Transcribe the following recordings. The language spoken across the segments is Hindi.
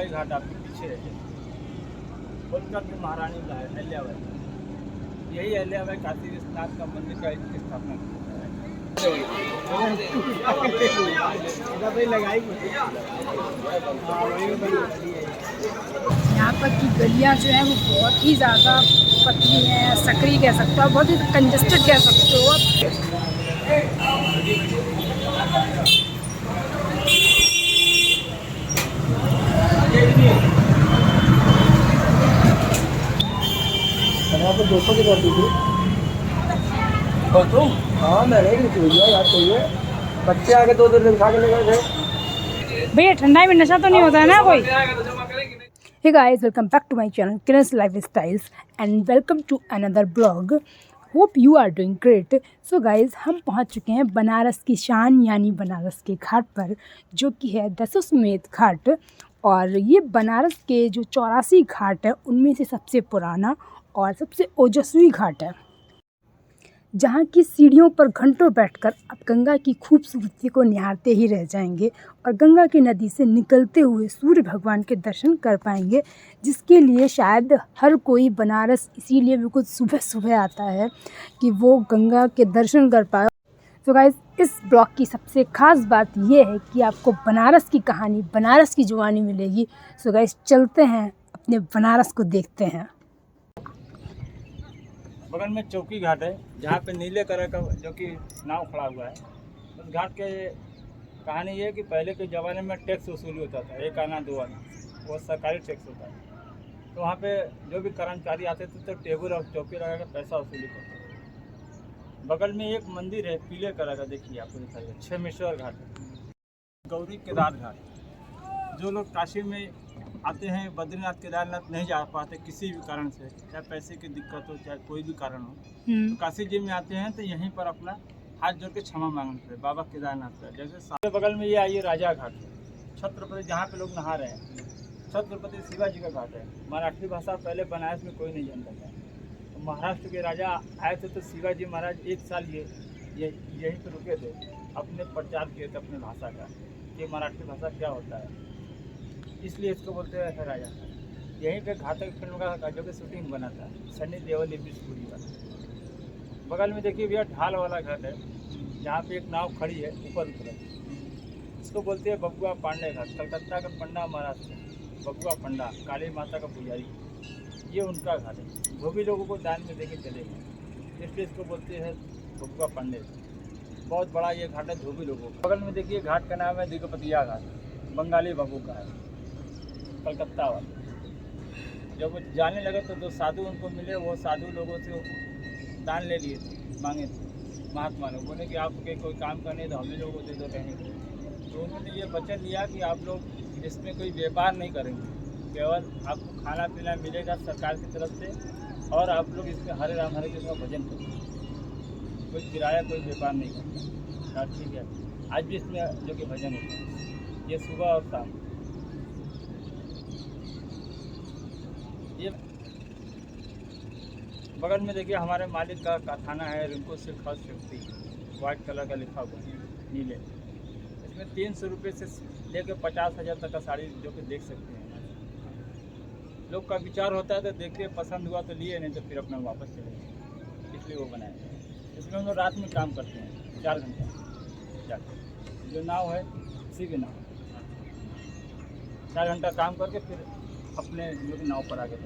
अहिल्याबाई घाट आपके पीछे है, होलकर की महारानी का है अहिल्याबाई। यही अहिल्याबाई काशी विश्वनाथ का मंदिर का इसकी स्थापना की यहाँ पर की गलियाँ जो है वो बहुत ही ज़्यादा पतली हैं, सकरी कह सकते हो, बहुत ही कंजस्टेड कह सकते हो आप 200 की कर दीजिए। तुम हाँ मैंने ही भैया याद चाहिए, बच्चे आके 2 दिन खा के ले गए थे। भैया ठंडा में नशा तो नहीं होता है ना कोई। Hey guys, welcome back to my channel Kiran's Lifestyles and welcome to another blog. Hope you are doing great. So guys, हम पहुंच चुके हैं बनारस की शान यानी बनारस के घाट पर, जो कि है दशाश्वमेध घाट। और ये बनारस के जो 84 घाट है उनमें से सबसे पुराना और सबसे ओजस्वी घाट है, जहाँ की सीढ़ियों पर घंटों बैठकर आप गंगा की खूबसूरती को निहारते ही रह जाएंगे और गंगा की नदी से निकलते हुए सूर्य भगवान के दर्शन कर पाएंगे, जिसके लिए शायद हर कोई बनारस इसीलिए बिल्कुल सुबह सुबह आता है कि वो गंगा के दर्शन कर पाए। तो गाइस, इस ब्लॉग की सबसे ख़ास बात ये है कि आपको बनारस की कहानी, बनारस की जुबानी मिलेगी। सो गाइस, चलते हैं अपने बनारस को देखते हैं। बगल में चौकी घाट है, जहाँ पे नीले कलर का जो कि नाव खड़ा हुआ है। उस घाट के कहानी ये है कि पहले के ज़माने में टैक्स वसूली होता था, 1 आना 2 आना, वो सरकारी टैक्स होता है। तो वहाँ पे जो भी कर्मचारी आते थे तो टेबल और चौकी लगा कर पैसा वसूली करते थे। बगल में एक मंदिर है पीले कलर का, देखिए आपको दिखाइए, क्षेमेश्वर घाट है। गौरी केदार घाट, जो लोग काशी में आते हैं, बद्रीनाथ केदारनाथ नहीं जा पाते किसी भी कारण से, चाहे पैसे की दिक्कत हो चाहे कोई भी कारण हो, तो काशी जी में आते हैं तो यहीं पर अपना हाथ जोड़ के क्षमा मांगते हैं बाबा केदारनाथ का। जैसे सारे बगल में ये आइए राजा घाट, छत्रपति, जहाँ पे लोग नहा रहे हैं, छत्रपति शिवाजी का घाट है। मराठी भाषा पहले बनारस में कोई नहीं जानता था, तो महाराष्ट्र के राजा आए थे तो शिवाजी महाराज 1 साल यहीं पर रुके थे, अपने प्रचार किए थे अपने भाषा का कि मराठी भाषा क्या होता है, इसलिए इसको बोलते हैं राजा। यहीं पे घातक फिल्म का जो कि शूटिंग बना था, सनी देओल स्टूडियो वाला। बगल में देखिए भैया ढाल वाला घाट है, जहाँ पे एक नाव खड़ी है ऊपर उतर, इसको बोलते हैं बबुआ पांडे घाट। कलकत्ता का पंडा महाराष्ट्र, बबुआ पंडा, काली माता का पुजारी, ये उनका घाट है। वो भी लोगों को दान में देके चले गए, इसलिए इसको बोलते हैं बबुआ पांडे। बहुत बड़ा ये घाट है धोबी लोगों का। बगल में देखिए घाट का नाम है दिगपतिया घाट, बंगाली बाबू का है, कलकत्ता वाले। जब वो जाने लगे तो 2 साधु उनको मिले, वो साधु लोगों से दान ले लिए थे, मांगे थे महात्मा लोग, बोले कि आपके कोई काम करने तो हमें लोगों को दे दो रहने के। तो उन्होंने ये वचन लिया कि आप लोग इसमें कोई व्यापार नहीं करेंगे, केवल आपको खाना पीना मिलेगा सरकार की तरफ से, और आप लोग इसमें हरे राम हरे कृष्ण का भजन करेंगे, कोई किराया कोई व्यापार नहीं करता। ठीक है, आज भी इसमें जो कि भजन होता है, ये सुबह और शाम। ये बगल में देखिए हमारे मालिक का कारखाना है, Rinku silk house factory, white colour का लिखा हुआ है नीले। इसमें 300 रुपये से लेकर 50,000 तक का साड़ी जो कि देख सकते हैं। लोग का विचार होता है तो देखिए, पसंद हुआ तो लिए, नहीं तो फिर अपना वापस चले गए, इसलिए वो बनाए। इसमें हम लोग रात में काम करते हैं 4 घंटा जाकर, जो नाव है उसी की नाव, 4 घंटा काम करके फिर अपने जो कि नाव पर आ गए।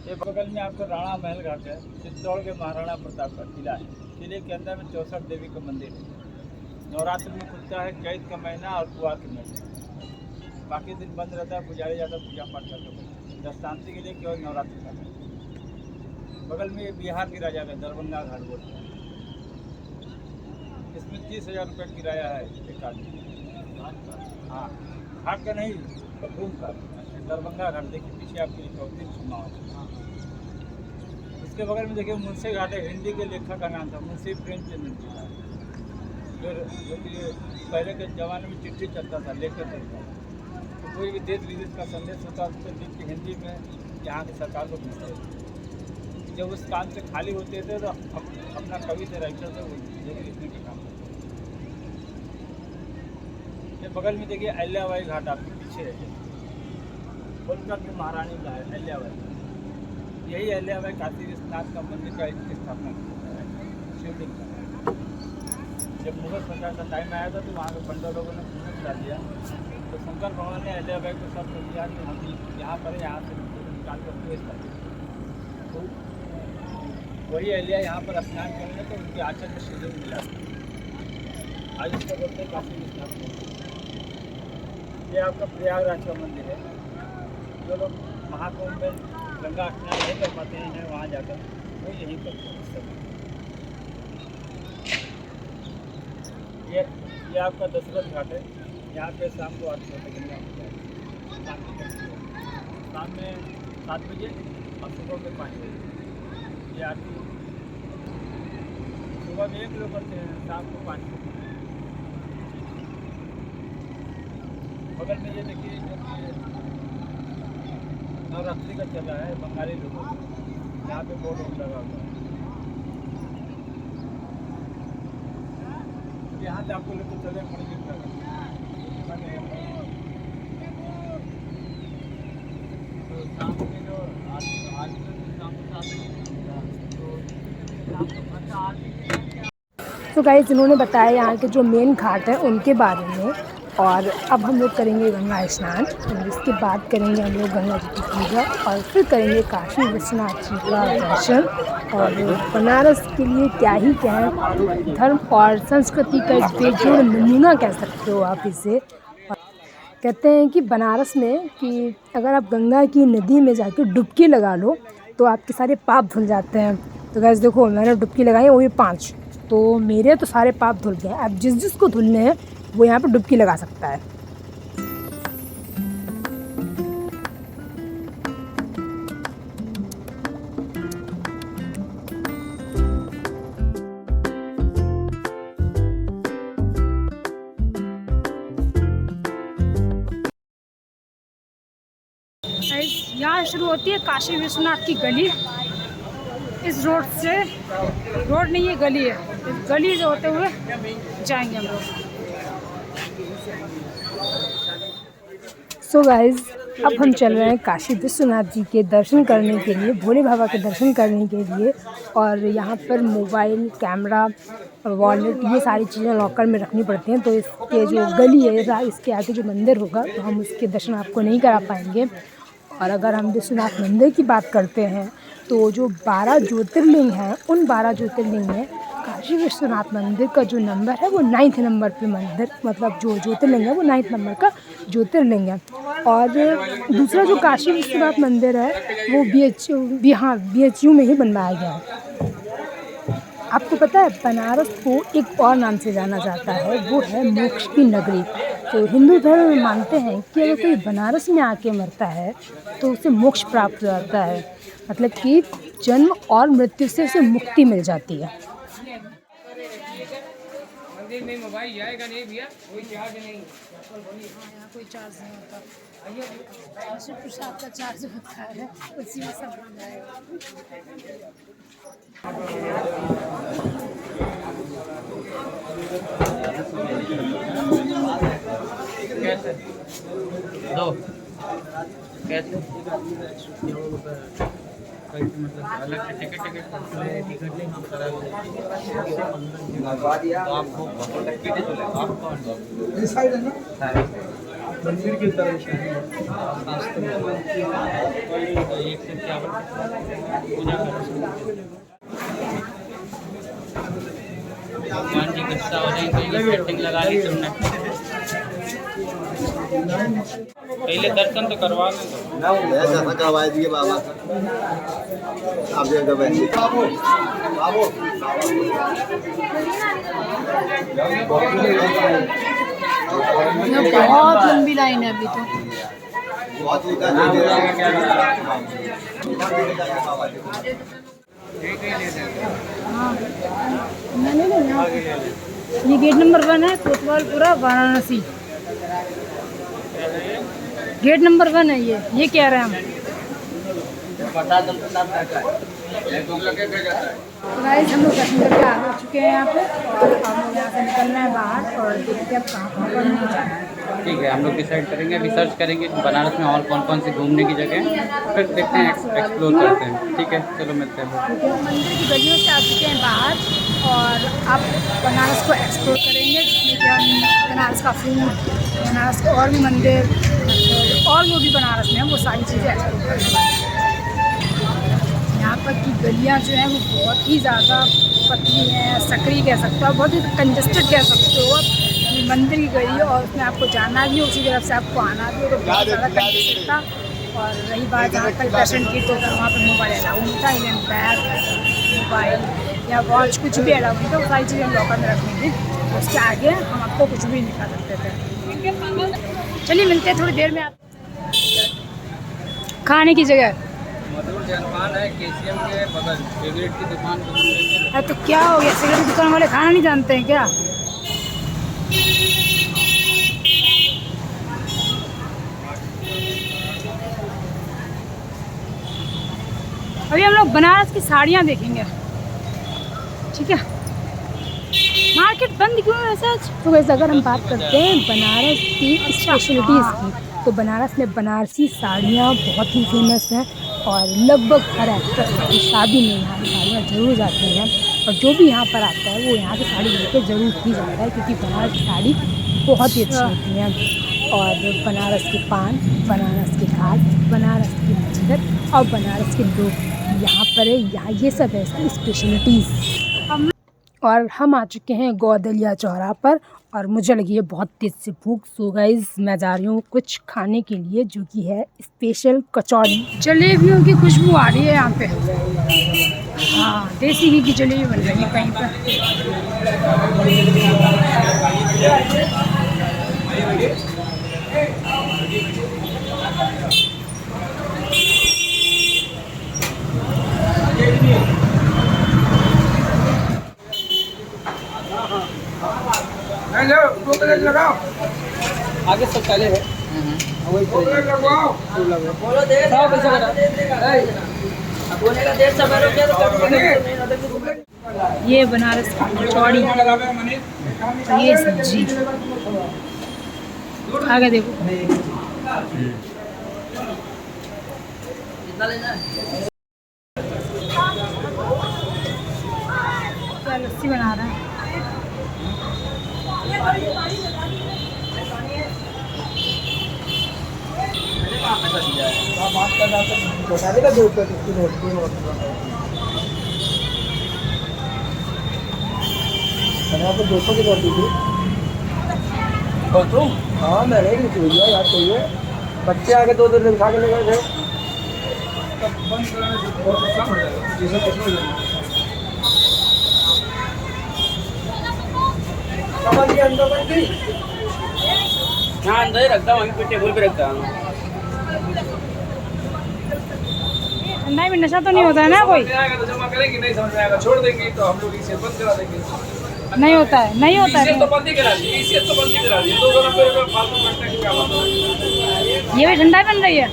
ये बगल में आपको राणा महल घाट है, चित्तौड़ के महाराणा प्रताप का किला है। किले के अंदर में 64 देवी का मंदिर है। नवरात्र में खुलता है चैत का महीना और कुआर के महीना, बाकी दिन बंद रहता है, पुजारी जाता है पूजा पाठ करते, दशतांति के लिए केवल नवरात्र का है। बगल में ये बिहार के राजा का दरभंगा घाट बोलते हैं, इसमें 30,000 रुपये किराया है एक आदमी। हाँ, घाट का नहीं, रूम का, दरभंगा घाट देखिए पीछे आपकी चौथी सुना। इसके बगल में देखिए मुंशी घाट है, हिंदी के लेखक का नाम था मुंशी प्रेमचंद जी का, जो कि पहले के ज़माने में चिट्ठी चलता था, लेकर चलता था, तो कोई भी देश विदेश का संदेश होता तो लिख के हिंदी में यहाँ की सरकार को भेजते थे। जब उस काम से खाली होते थे तो अपना कवि से राइटर से वो लिखने का काम करते थे। बगल में देखिए अहिल्याबाई घाट आपके पीछे है, होलकर की महारानी का है अहिल्याबाई। यही अहिल्याबाई काशी विश्वनाथ का मंदिर का इसकी स्थापना की है, शिवलिंग का। जब मुगल सरकार का टाइम आया था तो वहाँ के पंडित लोगों ने घूमने बुला दिया, तो शंकर भगवान ने अहिल्याबाई को सब दिया कि हम यहाँ पर यहाँ से निकाल कर पेश कर दिया। तो वही अहिल्या यहाँ पर स्नान करने तो उनके आंचल में शिवलिंग मिला। आज इसको बोलते हैं काशी विश्वनाथ मंदिर। ये आपका प्रयागराज का मंदिर है। जो लोग महाकुंभ में गंगा स्नान नहीं कर पाते हैं वहाँ जाकर, वो यही करते हैं इस समय। ये आपका दशरथ घाट है। यहाँ पे शाम को आरती होती है गंगा मैया की। शाम में 7 बजे और सुबह में 5 बजे ये आरती। सुबह में 1 लोग करते हैं, शाम को 5 बजे। बगल में ये देखिए जो कि नवरात्रि का चल रहा है बंगाली लोगों को, यहाँ पे बोर्ड लगा हुआ है। यहाँ से आपको लेकर चले मणिगिर का तो शाम के जो आज शाम को 7 बजे तो गाइस इन्होंने बताया यहाँ के जो मेन घाट है उनके बारे में। और अब हम लोग करेंगे गंगा स्नान और इसके बाद करेंगे हम लोग गंगा जी की पूजा और फिर करेंगे काशी विश्वनाथ जी का दर्शन। और बनारस के लिए क्या ही कहें, धर्म और संस्कृति का एक बेजोड़ नमूना कह सकते हो आप इसे। कहते हैं कि बनारस में कि अगर आप गंगा की नदी में जाकर डुबकी लगा लो तो आपके सारे पाप धुल जाते हैं। तो गाइस देखो मैंने डुबकी लगाई वो भी 5, तो मेरे तो सारे पाप धुल गए। अब जिस जिसको धुलने हैं वो यहाँ पर डुबकी लगा सकता है। यहाँ शुरू होती है काशी विश्वनाथ की गली। इस रोड से, रोड नहीं ये गली है, इस गली से होते हुए जाएंगे हम लोग। सो गाइज अब हम चल रहे हैं काशी विश्वनाथ जी के दर्शन करने के लिए, भोले बाबा के दर्शन करने के लिए। और यहाँ पर मोबाइल, कैमरा, वॉलेट ये सारी चीज़ें लॉकर में रखनी पड़ती हैं। तो इसके जो गली है इसके आगे जो मंदिर होगा तो हम उसके दर्शन आपको नहीं करा पाएंगे। और अगर हम विश्वनाथ मंदिर की बात करते हैं तो जो 12 ज्योतिर्लिंग हैं उन 12 ज्योतिर्लिंग में काशी विश्वनाथ मंदिर का जो नंबर है वो 9th नंबर पे मंदिर, मतलब जो ज्योतिर्लिंग है वो 9th नंबर का ज्योतिर्लिंग है। और दूसरा जो काशी विश्वनाथ मंदिर है वो BHU में ही बनवाया गया है। आपको पता है बनारस को एक और नाम से जाना जाता है, वो है मोक्ष की नगरी। तो हिंदू धर्म में मानते हैं कि अगर कोई बनारस में आके मरता है तो उसे मोक्ष प्राप्त हो जाता है, मतलब कि जन्म और मृत्यु से उसे मुक्ति मिल जाती है। मंदिर में मोबाइल जाएगा नहीं भैया, कोई चार्ज नहीं। कोई चार्ज नहीं होता, सिर्फ प्रसाद का चार्ज होता है, उसी में सब बन जाएगा। कैसे दो कैसे मतलब अलग टिकट नहीं हम करा आपको इस साइड है ना मंदिर की तरफ एक से क्या पूजा भगवान जी गुस्सा हो रहे हैं, सेटिंग लगा ली तुमने। पहले दर्शन तो करवा लो, ऐसा करवा दिए बाबा आप बाबू बहुत लंबी लाइन है अभी तो। हाँ मैंने ना ये गेट नंबर 1 है, कोतवालपुरा वाराणसी। गेट नंबर 1 है ये कह रहे हैं हम। गाइस हम लोग दर्शन करके आ चुके हैं यहाँ पे और हम लोग यहाँ से निकलना है बाहर और देखते हैं अब कहाँ पर जाना है। ठीक है, हम लोग डिसाइड करेंगे, अभी सर्च करेंगे कि बनारस में और कौन कौन सी घूमने की जगह है, फिर देखते हैं, एक्सप्लोर करते हैं। ठीक है, चलो मिलते हैं। मंदिर की गलियों से आ चुके हैं बाहर और अब बनारस को एक्सप्लोर करेंगे, जिसमें कि हम बनारस का फूड, बनारस के और भी मंदिर और जो भी बनारस में है वो सारी चीज़ें एक्सप्लोर करेंगे। यहाँ पर की गलियाँ जो हैं वो बहुत ही ज़्यादा पतली हैं, सकरी कह सकते हो, बहुत ही कंजस्टेड कह सकते हो। अब मंदिर की गली और उसमें आपको जाना भी है, उसी तरफ से आपको आना भी है, तो बहुत ज़्यादा कंजस्टेड था। और रही बात जहाँ पर पेशेंट की, तो वहाँ पर मोबाइल अलाउ नहीं था, इवन बैग, मोबाइल या वॉच कुछ भी अलाउ नहीं था, वो सारी चीज़ें हम लॉकर में रखनी थी। उसके आगे हम आपको कुछ भी नहीं खा सकते थे। चलिए मिलते हैं थोड़ी देर में। आप खाने की जगह मधुर जलपान है, केसीएम के बगल, सिगरेट की दुकान। है तो क्या हो गया, सिगरेट की दुकान वाले खाना नहीं जानते हैं क्या? अभी हम लोग बनारस की साड़ियाँ देखेंगे, ठीक है। मार्केट बंद क्यों है सच? तो वैसे अगर हम बात करते हैं बनारस की स्पेशलिटीज़ की, तो बनारस में बनारसी साड़ियाँ बहुत ही फेमस हैं और लगभग हर एक्ट्रेस की शादी में यहाँ की साड़ियाँ ज़रूर जाती हैं। और जो भी यहाँ पर आता है वो यहाँ की साड़ी लेकर ज़रूर ही जाता है, क्योंकि बनारस की साड़ी बहुत ही अच्छी होती हैं। और बनारस के पान, बनारस के घाट, बनारस की मस्जिद और बनारस के लोग यहाँ पर है, यहाँ ये सब है इसकी स्पेशलिटीज़। और हम आ चुके हैं गौदलिया चौराहा पर और मुझे लगी है बहुत तेज़ से भूख। सो गाइस मैं जा रही हूँ कुछ खाने के लिए, जो कि है स्पेशल कचौड़ी। जलेबियों की खुशबू आ रही है यहाँ पे। हाँ, देसी घी की जलेबी बन रही है कहीं पर। लगाओ आगे सब चले है। ये बनारस की कचौड़ी, ये सब्जी आगे देखो। क्या लस्सी बना रहा है। यहाँ पर 200 की रोटी थी। हाँ मैंने ही ली भैया, याद चाहिए। बच्चे आके 2 दिन खा के ले गए थे। हाँ, अंदर ही रखता हूँ, वहीं पे टेबल पे रखता हूँ। ठंडाई में नशा तो नहीं होता है ना कोई? तो जमा करेंगे, नहीं समझ में आएगा छोड़ देंगे, तो हम लोग इसे बंद करा देंगे। नहीं होता है, नहीं होता है। तो बंद ही करा दी, इसे तो बंद ही करा दी। 290 रुपये फालतू करने की क्या बात है? ये भी ठंडाई बन रही है।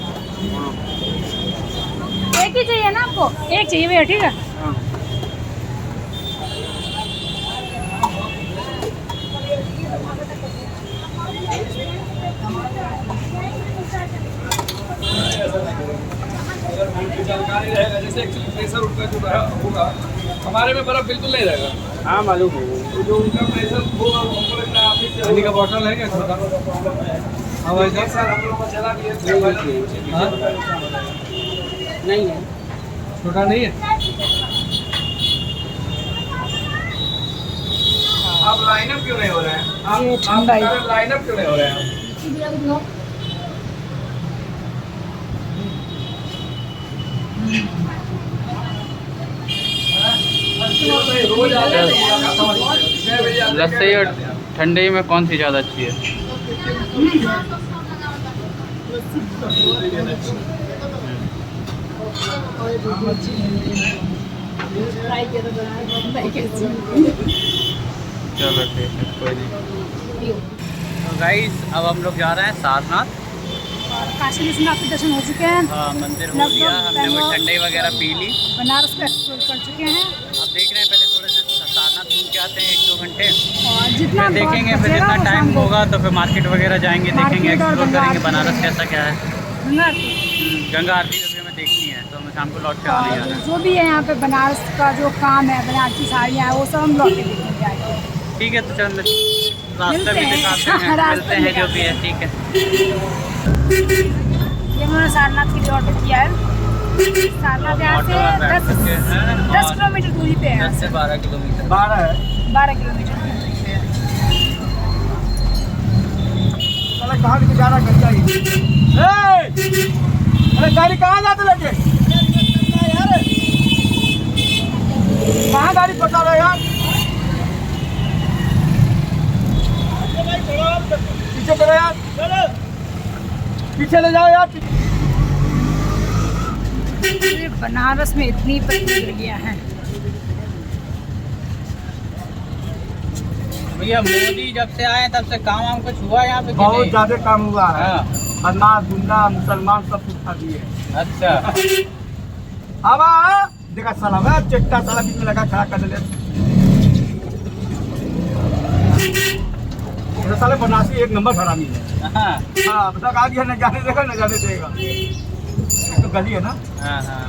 एक ही चाहिए ना आपको? एक चाहिए भैया, ठीक है। जानकारी रहेगा, जैसे एक्चुअली प्रेशर उनका जो होगा, हमारे में बर्फ बिल्कुल नहीं रहेगा। हाँ मालूम है। तो जो उनका प्रेशर होगा हमको लगता है आप पानी का बॉटल है क्या छोटा? हाँ भाई साहब, सर हम लोग को चला दिए नहीं है, छोटा नहीं है। आप लाइनअप क्यों नहीं हो रहे हैं? ये आप ठंडा ही। लाइनअप क्यों नहीं हो रहे हैं? रोज आ जाते हैं। लस्सी और ठंडे में कौन सी ज़्यादा अच्छी है? चलो ठीक है, कोई नहीं। तो गाइस अब हम लोग जा रहे हैं सारनाथ। और काशी विश्वनाथ के दर्शन हो चुके हैं। हाँ, मंदिर हो गया, हमने वो ठंडई वगैरह पी ली। बनारस को एक्सप्लोर कर चुके हैं। अब देख रहे हैं, पहले थोड़े से सारनाथ घूम के आते हैं, 1-2 घंटे, और जितना फिर देखेंगे, फिर बचेगा जितना वो टाइम शाम को होगा तो फिर मार्केट वगैरह जाएंगे, देखेंगे, मार्केट और एक्सप्लोर गंगा करेंगे आरती। बनारस कैसा क्या है। गंगा आरती। गंगा आरती अभी हमें देखनी है, तो हमें शाम को लौट के आने और जाना है। जो भी है यहाँ पे बनारस का जो काम है, बनारसी साड़ियाँ हैं, वो सब हम लौट के देखेंगे आगे। ठीक है, तो चल रास्ता मिलते भी हैं। दिखाते हाँ, हैं, रास्ते मिलते हैं जो दिखाते भी है, ठीक है। ये मैंने सारनाथ के लिए ऑटो किया है। सारनाथ यहाँ से ऑटो में बैठ सकते हैं 10 और किलोमीटर दूरी पे है। 10 से 12 किलोमीटर। 12 है। 12 किलोमीटर की दूरी पे है। साला कहाँ की जा रहा गंदा ही। अरे गाड़ी कहाँ जाते लगे? कहाँ गाड़ी पटा रहे यार? पीछे करो यार, पीछे ले जाओ यार। ये बनारस में इतनी प्रतिक्रिया है। भैया मोदी जब से आए तब से काम वाम कुछ हुआ यहाँ पे कि बहुत नहीं? ज्यादा काम हुआ है। हाँ। बदमाश गुंडा मुसलमान सब कुछ खा दिए। अच्छा। अब देखा साला वह चट्टा साला बीच में लगा खड़ा कर ले। ये साले बनारसी एक नंबर हरामी है। हाँ हाँ बता आ गया, न जाने देगा न जाने देगा। तो गली है ना। हाँ हाँ।